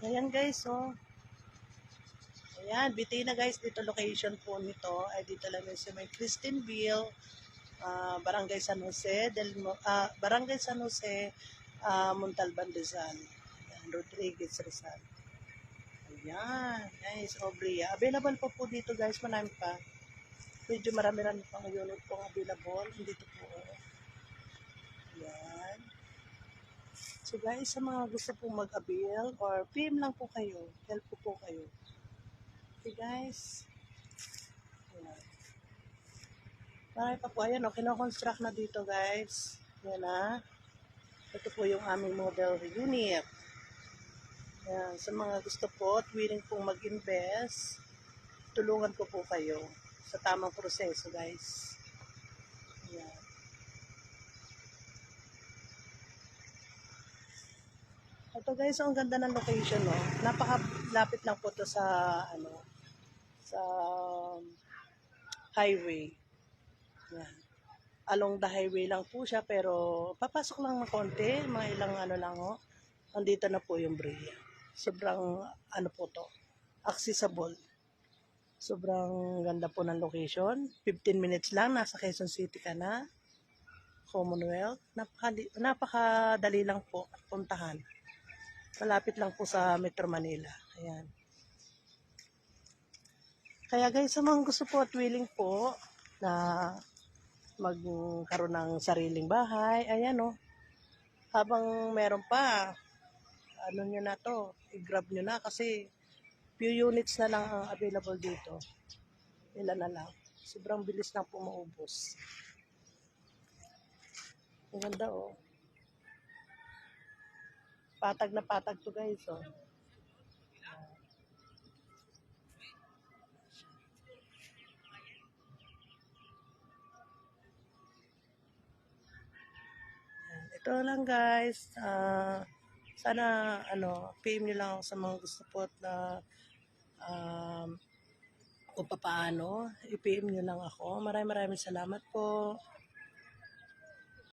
Ayan guys, oh. Ayan, biti na guys, dito location po nito ay dito lang sa may Christianville, Barangay San Jose, Barangay San Jose, Montalban, Rizal. Ayan, Rodriguez, Rizal. Ayan, guys, Obria. Available po dito guys, marami pa. Medyo marami-rami pang unit pong available. Dito po. Ayan. So guys, sa mga gusto pong mag-avail or PM lang po kayo, help po kayo. Okay guys. Ayan. Marami pa po. Ayan o, kinoconstruct na dito guys. Ayan na. Ito po yung aming model unit. Ayan. Sa mga gusto po at willing pong mag-invest, tulungan ko po kayo sa tamang proseso guys. Ayan. Ito guys, ang ganda ng location, no? Napakalapit lang po to sa sa highway. Yan. Along the highway lang po siya, pero papasok lang ng konti, mga ilang lang ho. Andito na po yung Brea. Sobrang po to, accessible. Sobrang ganda po ng location. 15 minutes lang, nasa Quezon City ka na. Commonwealth. Napakadali lang po puntahan. Malapit lang po sa Metro Manila. Ayan. Kaya guys, sa mga gusto po at willing po na magkaroon ng sariling bahay, ayan o. Habang meron pa, nyo na to, i-grab nyo na kasi few units na lang ang available dito. Ilan na lang. Sobrang bilis lang po maubos. Ang ganda o. Patag na patag to guys o. Ito lang guys. Sana PM nyo lang ako sa mga gusto po na kung paano, i-PM nyo lang ako. Maraming salamat po.